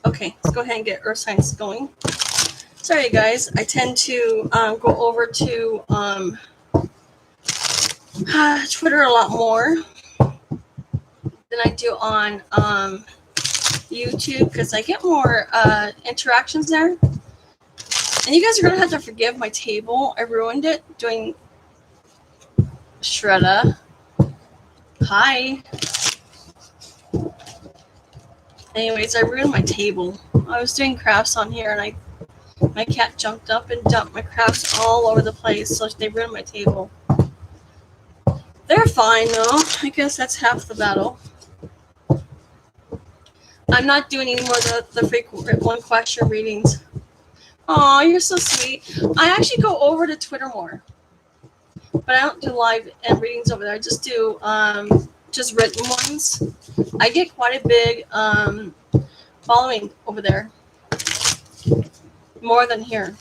Okay, let's go ahead and get earth signs going. Sorry, guys. I tend to go over to Twitter a lot more than I do on YouTube because I get more interactions there. And you guys are going to have to forgive my table. I ruined it doing Shredda. Hi. Anyways, I ruined my table. I was doing crafts on here and my cat jumped up and dumped my crafts all over the place, so they ruined my table. They're fine though. I guess that's half the battle. I'm not doing any more of the frequent one question readings. Aw, you're so sweet. I actually go over to Twitter more. But I don't do live and readings over there. I just do just written ones. I get quite a big following over there. More than here.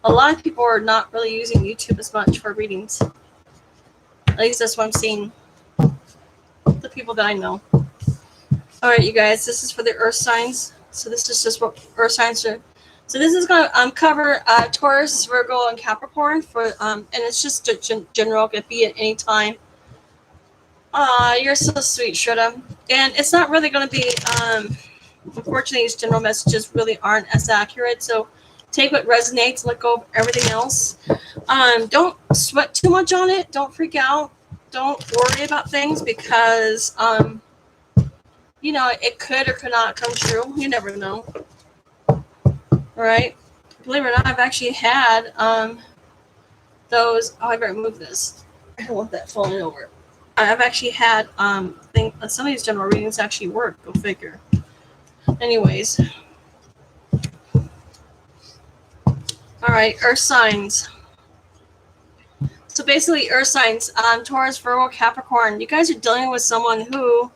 A lot of people are not really using YouTube as much for readings. At least that's what I'm seeing. The people that I know. All right, you guys. This is for the earth signs. So this is just what earth signs are. So this is going to cover Taurus, Virgo, and Capricorn for and it's just a general. It could be at any time. You're so sweet, Shredda. And it's not really going to be. Unfortunately, these general messages really aren't as accurate. So take what resonates, let go of everything else. Don't sweat too much on it. Don't freak out. Don't worry about things because you know it could or could not come true. You never know. Right? Believe it or not, I've actually had those. Oh, I better move this. I don't want that falling over. I've actually had some of these general readings actually work. Go figure. Anyways. All right, earth signs. So basically, earth signs, Taurus, Virgo, Capricorn. You guys are dealing with someone who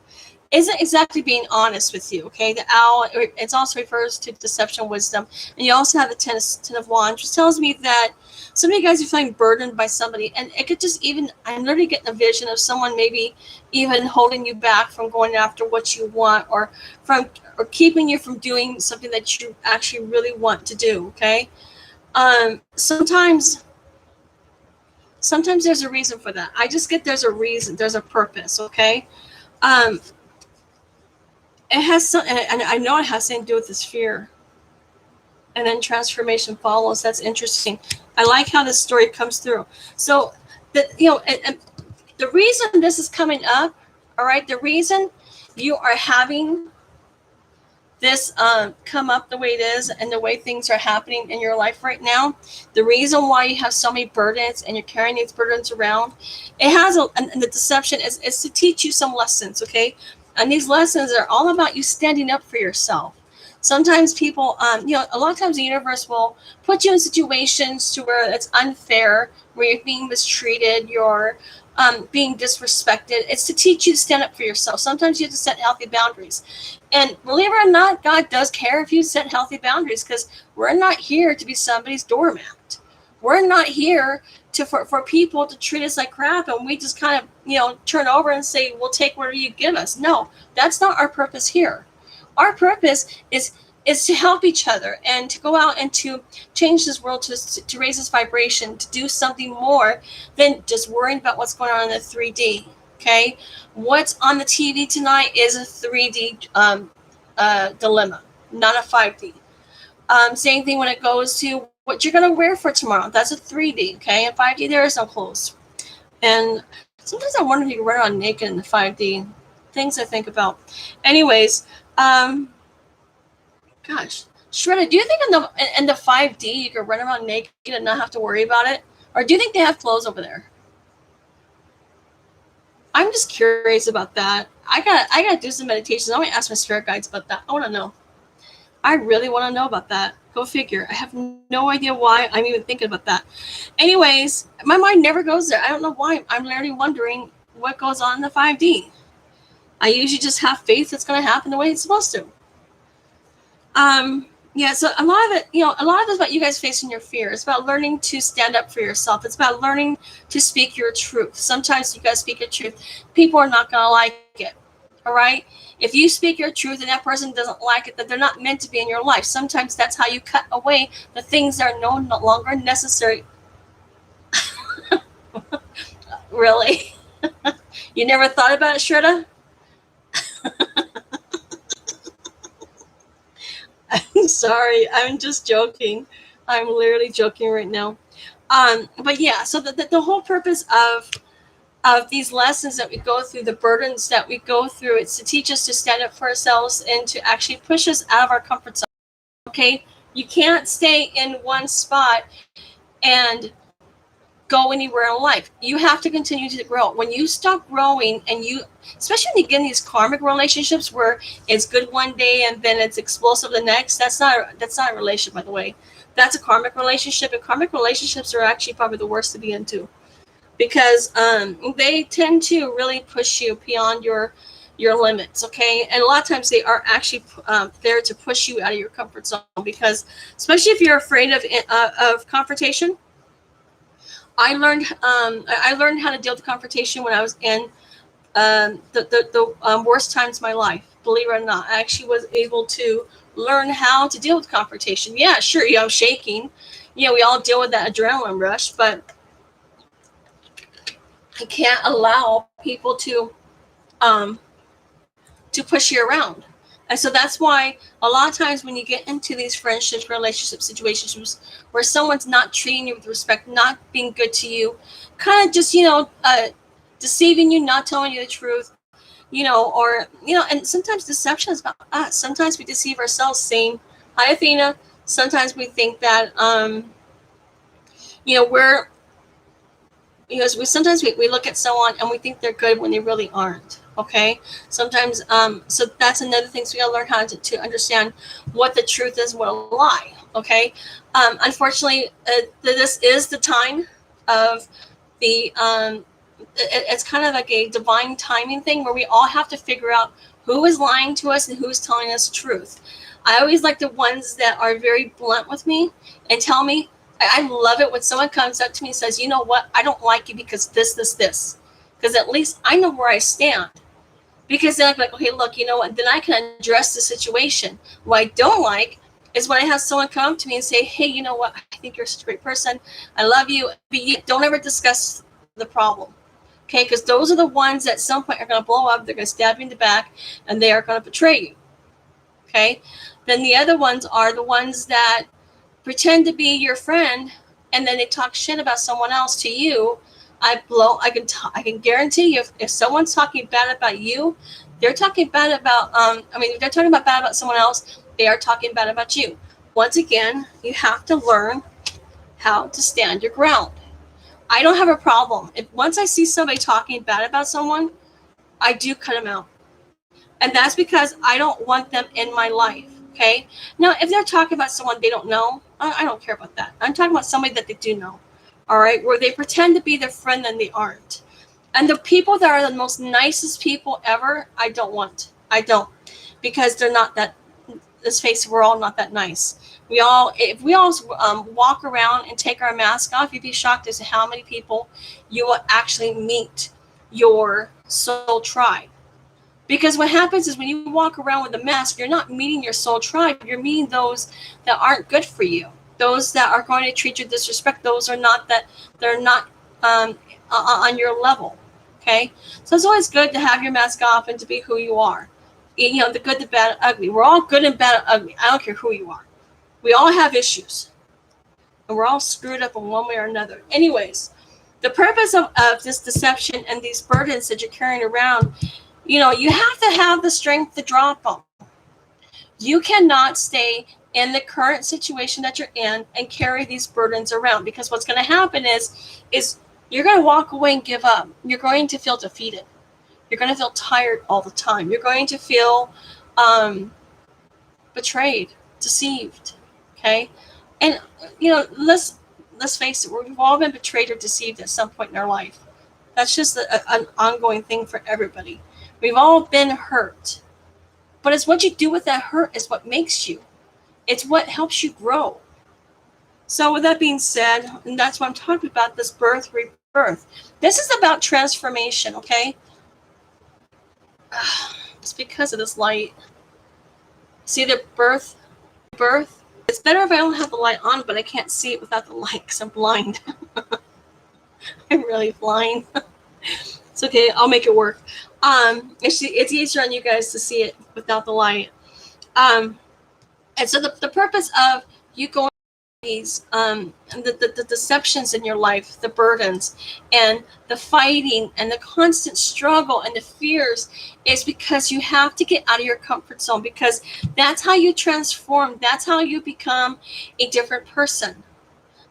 isn't exactly being honest with you, okay? The owl, it also refers to deception, wisdom. And you also have the ten of wands, which tells me that some of you guys are feeling burdened by somebody. And it could just even, I'm literally getting a vision of someone maybe even holding you back from going after what you want or keeping you from doing something that you actually really want to do, okay? Sometimes there's a reason for that. I just get there's a reason, there's a purpose, okay? It has some, and I know it has something to do with this fear. And then transformation follows. That's interesting. I like how this story comes through. So, and the reason this is coming up, all right, the reason you are having this come up the way it is and the way things are happening in your life right now, the reason why you have so many burdens and you're carrying these burdens around, it has and the deception is to teach you some lessons, okay? And these lessons are all about you standing up for yourself. Sometimes people, a lot of times the universe will put you in situations to where it's unfair, where you're being mistreated, you're being disrespected. It's to teach you to stand up for yourself. Sometimes you have to set healthy boundaries. And believe it or not, God does care if you set healthy boundaries because we're not here to be somebody's doormat. We're not here for people to treat us like crap and we just kind of, turn over and say, we'll take whatever you give us. No, that's not our purpose here. Our purpose is to help each other and to go out and to change this world, to raise this vibration, to do something more than just worrying about what's going on in the 3D, okay? What's on the TV tonight is a 3D dilemma, not a 5D. Same thing when it goes to what you're going to wear for tomorrow. That's a 3D, okay? In 5D, there is no clothes. And sometimes I wonder if you can run around naked in the 5D. Things I think about. Anyways, gosh, Shredda, do you think in the 5D you could run around naked and not have to worry about it? Or do you think they have clothes over there? I'm just curious about that. I gotta do some meditations. I want to ask my spirit guides about that. I want to know. I really want to know about that. Go figure. I have no idea why I'm even thinking about that. Anyways, my mind never goes there. I don't know why. I'm literally wondering what goes on in the 5D. I usually just have faith it's going to happen the way it's supposed to. So a lot of it, a lot of it's about you guys facing your fear. It's about learning to stand up for yourself. It's about learning to speak your truth. Sometimes you guys speak your truth. People are not going to like it. All right. If you speak your truth and that person doesn't like it, that they're not meant to be in your life. Sometimes that's how you cut away the things that are no longer necessary. Really? You never thought about it, Shredda? I'm sorry. I'm just joking. I'm literally joking right now. But yeah, so the whole purpose of these lessons that we go through, the burdens that we go through, it's to teach us to stand up for ourselves and to actually push us out of our comfort zone. Okay? You can't stay in one spot and go anywhere in life. You have to continue to grow. When you stop growing, and you, especially when you get in these karmic relationships where it's good one day and then it's explosive the next, that's not a relationship, by the way. That's a karmic relationship, and karmic relationships are actually probably the worst to be into, because they tend to really push you beyond your limits. Okay, and a lot of times they are actually there to push you out of your comfort zone, because especially if you're afraid of confrontation. I learned how to deal with confrontation when I was in the worst times of my life. Believe it or not, I actually was able to learn how to deal with confrontation. Yeah, sure, I'm shaking. We all deal with that adrenaline rush, but you can't allow people um, to push you around. And so that's why a lot of times when you get into these friendships, relationship situations where someone's not treating you with respect, not being good to you, kind of just, deceiving you, not telling you the truth, and sometimes deception is about us. Sometimes we deceive ourselves saying, hi, Athena. Sometimes we think that, we're, sometimes we look at someone and we think they're good when they really aren't. Okay, sometimes so that's another thing. So we gotta learn how to understand what the truth is, what a lie. Okay, unfortunately, this is the time of the it's kind of like a divine timing thing where we all have to figure out who is lying to us and who's telling us the truth. I always like the ones that are very blunt with me and tell me. I love it when someone comes up to me and says, you know what, I don't like you because this. Because at least I know where I stand. Because then I'm like, okay, look, you know what, then I can address the situation. What I don't like is when I have someone come up to me and say, hey, you know what, I think you're such a great person. I love you. But you don't ever discuss the problem. Okay, because those are the ones that at some point are going to blow up. They're going to stab you in the back, and they are going to betray you. Okay, then the other ones are the ones that pretend to be your friend, and then they talk shit about someone else to you. I can guarantee you, if someone's talking bad about you, they're talking bad about if they're talking about bad about someone else, they are talking bad about you. Once again, you have to learn how to stand your ground. I don't have a problem. If once I see somebody talking bad about someone, I do cut them out. And that's because I don't want them in my life. Okay. Now, if they're talking about someone they don't know, I don't care about that. I'm talking about somebody that they do know. All right. Where they pretend to be their friend and they aren't. And the people that are the most nicest people ever, I don't want. I don't. Because they're not that, let's face it, we're all not that nice. If we all walk around and take our mask off, you'd be shocked as to how many people you will actually meet your soul tribe. Because what happens is when you walk around with a mask, you're not meeting your soul tribe. You're meeting those that aren't good for you. Those that are going to treat you disrespect. Those are not that they're not on your level. Okay, so it's always good to have your mask off and to be who you are. The good, the bad, and ugly. We're all good and bad and ugly. I don't care who you are. We all have issues, and we're all screwed up in one way or another. Anyways, the purpose of this deception and these burdens that you're carrying around. You have to have the strength to drop them. You cannot stay in the current situation that you're in and carry these burdens around, because what's going to happen is you're going to walk away and give up. You're going to feel defeated. You're going to feel tired all the time. You're going to feel betrayed, deceived. Okay, and let's face it, we've all been betrayed or deceived at some point in our life. That's just an ongoing thing for everybody. We've all been hurt. But it's what you do with that hurt is what makes you. It's what helps you grow. So with that being said, and that's what I'm talking about, this birth, rebirth. This is about transformation, okay? It's because of this light. See the birth? It's better if I don't have the light on, but I can't see it without the light because I'm blind. I'm really blind. It's okay. I'll make it work. It's easier on you guys to see it without the light. And so the purpose of you going these the deceptions in your life, the burdens and the fighting and the constant struggle and the fears is because you have to get out of your comfort zone, because that's how you transform. That's how you become a different person.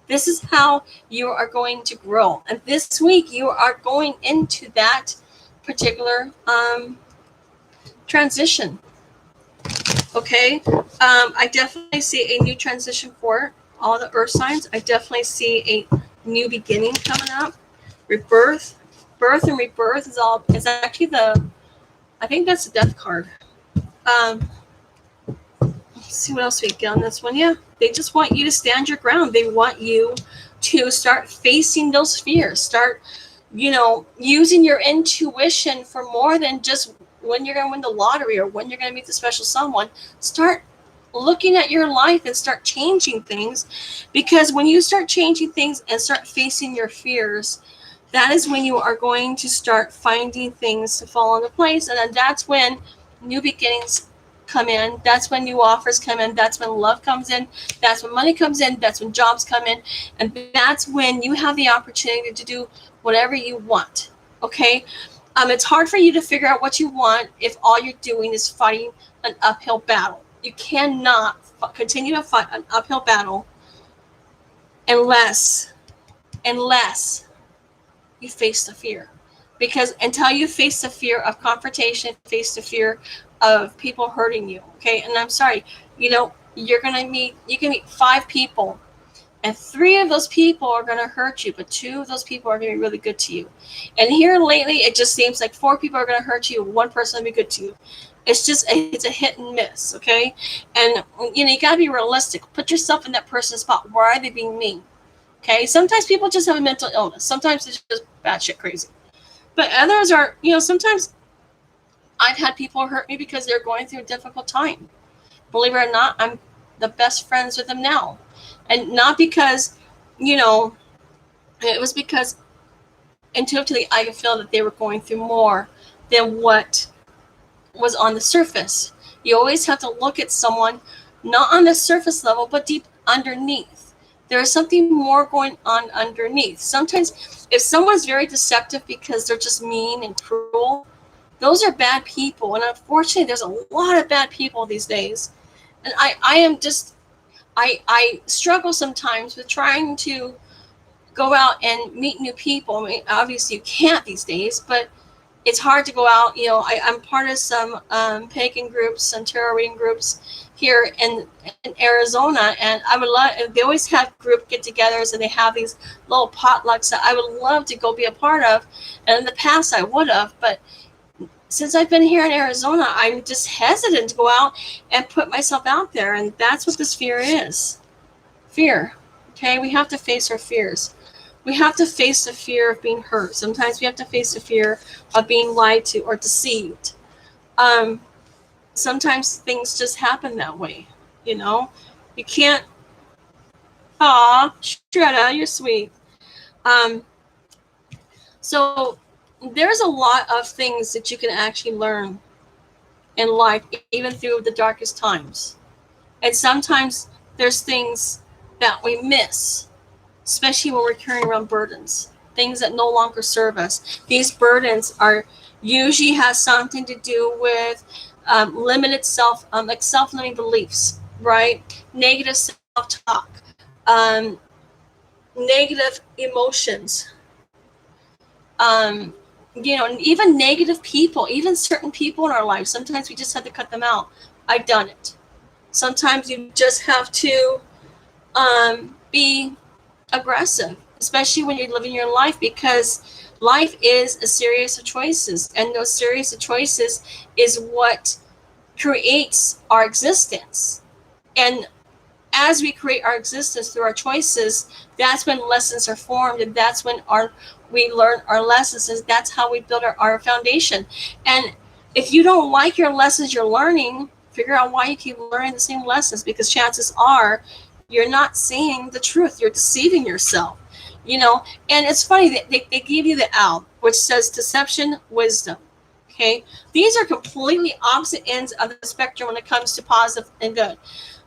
This is how you are going to grow. And this week you are going into that particular transition. Okay. I definitely see a new transition for all the earth signs. I definitely see a new beginning coming up. Rebirth, birth and rebirth is actually I think that's the death card. Let's see what else we get on this one. Yeah, they just want you to stand your ground. They want you to start facing those fears. Start, using your intuition for more than just when you're going to win the lottery or when you're going to meet the special someone. Start looking at your life and start changing things, because when you start changing things and start facing your fears, that is when you are going to start finding things to fall into place. And then that's when new beginnings come in. That's when new offers come in. That's when love comes in. That's when money comes in. That's when jobs come in. And that's when you have the opportunity to do whatever you want. Okay. It's hard for you to figure out what you want if all you're doing is fighting an uphill battle. You cannot continue to fight an uphill battle unless you face the fear. Because until you face the fear of confrontation, face the fear of people hurting you. Okay, and I'm sorry, you can meet 5 people, and 3 of those people are going to hurt you, but 2 of those people are going to be really good to you. And here lately, it just seems like 4 people are going to hurt you, 1 person will be good to you. It's a hit and miss, okay? And, you got to be realistic. Put yourself in that person's spot. Why are they being mean? Okay? Sometimes people just have a mental illness. Sometimes it's just batshit crazy. But others are, sometimes I've had people hurt me because they're going through a difficult time. Believe it or not, I'm the best friends with them now. And not because, it was because intuitively I could feel that they were going through more than what was on the surface. You always have to look at someone not on the surface level, but deep underneath. There is something more going on underneath. Sometimes if someone's very deceptive because they're just mean and cruel, those are bad people. And unfortunately, there's a lot of bad people these days. And I struggle sometimes with trying to go out and meet new people. I mean, obviously you can't these days, but it's hard to go out. I'm part of some pagan groups, some tarot reading groups here in Arizona, and I would love. They always have group get-togethers, and they have these little potlucks that I would love to go be a part of. And in the past, I would have, but since I've been here in Arizona, I'm just hesitant to go out and put myself out there, and that's what this fear is. Fear. Okay, we have to face our fears. We have to face the fear of being hurt. Sometimes we have to face the fear of being lied to or deceived. Sometimes things just happen that way. You can't. Aw, Shredda, you're sweet. So there's a lot of things that you can actually learn in life, even through the darkest times. And sometimes there's things that we miss, especially when we're carrying around burdens, things that no longer serve us. These burdens usually has something to do with limited self-limiting beliefs, right? Negative self-talk, negative emotions, even negative people, even certain people in our lives. Sometimes we just have to cut them out. I've done it. Sometimes you just have to be aggressive, especially when you're living your life, because life is a series of choices, and those series of choices is what creates our existence. And as we create our existence through our choices, that's when lessons are formed, and that's when we learn our lessons, and that's how we build our foundation. And If you don't like your lessons you're learning, figure out why you keep learning the same lessons, because chances are you're not seeing the truth. You're deceiving yourself. You know, and it's funny that they give you the owl, which says deception, wisdom. Okay, these are completely opposite ends of the spectrum when it comes to positive and good.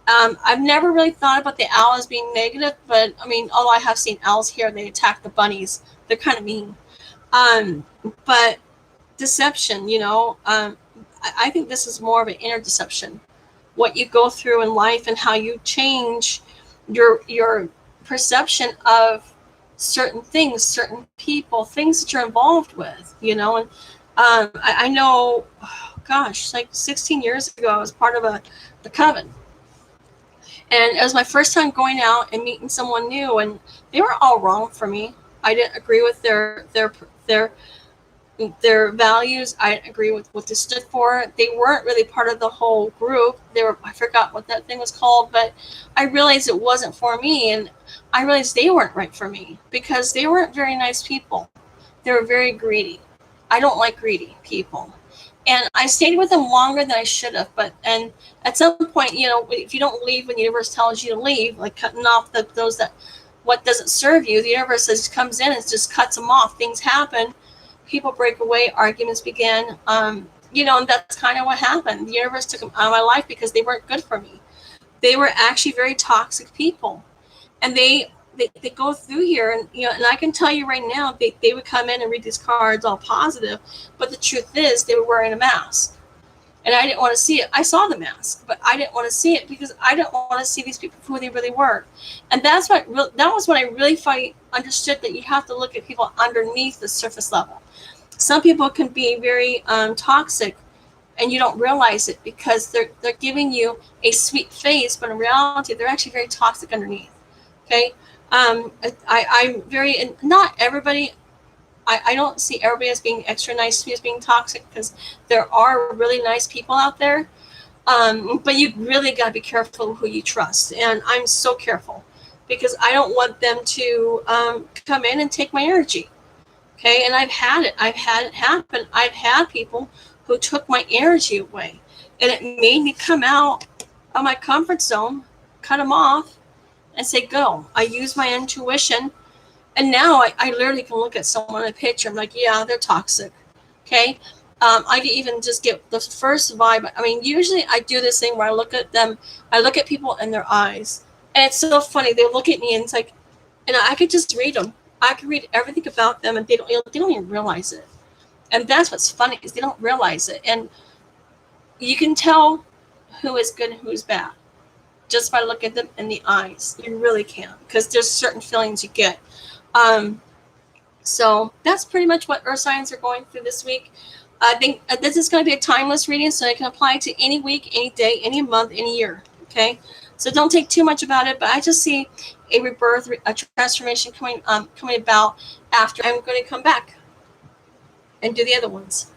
I've never really thought about the owl as being negative, but I mean, although I have seen owls here, they attack the bunnies. They're kind of mean. Um, but deception, I think this is more of an inner deception. What you go through in life and how you change your perception of certain things, certain people, things that you're involved with, and I know, oh, gosh, like 16 years ago, I was part of the coven. And it was my first time going out and meeting someone new, and they were all wrong for me. I didn't agree with their values. I didn't agree with what they stood for. They weren't really part of the whole group. I forgot what that thing was called, but I realized it wasn't for me, and I realized they weren't right for me because they weren't very nice people. They were very greedy. I don't like greedy people. And I stayed with them longer than I should have. And at some point, if you don't leave when the universe tells you to leave, like cutting off those that what doesn't serve you, the universe comes in and just cuts them off. Things happen, people break away, arguments begin. And that's kind of what happened. The universe took them out of my life because they weren't good for me. They were actually very toxic people, and they go through here, and I can tell you right now, they would come in and read these cards all positive, but the truth is they were wearing a mask, and I didn't want to see it. I saw the mask, but I didn't want to see it because I didn't want to see these people for who they really were. And that was when I really understood that you have to look at people underneath the surface level. Some people can be very toxic, and you don't realize it because they're giving you a sweet face, but in reality they're actually very toxic underneath. Okay. I'm very, and not everybody, I don't see everybody as being extra nice to me as being toxic, because there are really nice people out there. But you really got to be careful who you trust. And I'm so careful because I don't want them to come in and take my energy. Okay. And I've had it happen. I've had people who took my energy away, and it made me come out of my comfort zone, cut them off, and say, go. I use my intuition. And now I literally can look at someone in a picture. I'm like, yeah, they're toxic. Okay. I can even just get the first vibe. I mean, usually I do this thing where I look at them, I look at people in their eyes. And it's so funny. They look at me and it's like, and I could just read them. I can read everything about them, and they don't even realize it. And that's what's funny, is they don't realize it. And you can tell who is good and who is bad just by looking at them in the eyes. You really can, because there's certain feelings you get. So that's pretty much what earth signs are going through this week. I think this is going to be a timeless reading, so it can apply to any week, any day, any month, any year. Okay, so don't take too much about it. But I just see a rebirth, a transformation coming about after I'm going to come back and do the other ones.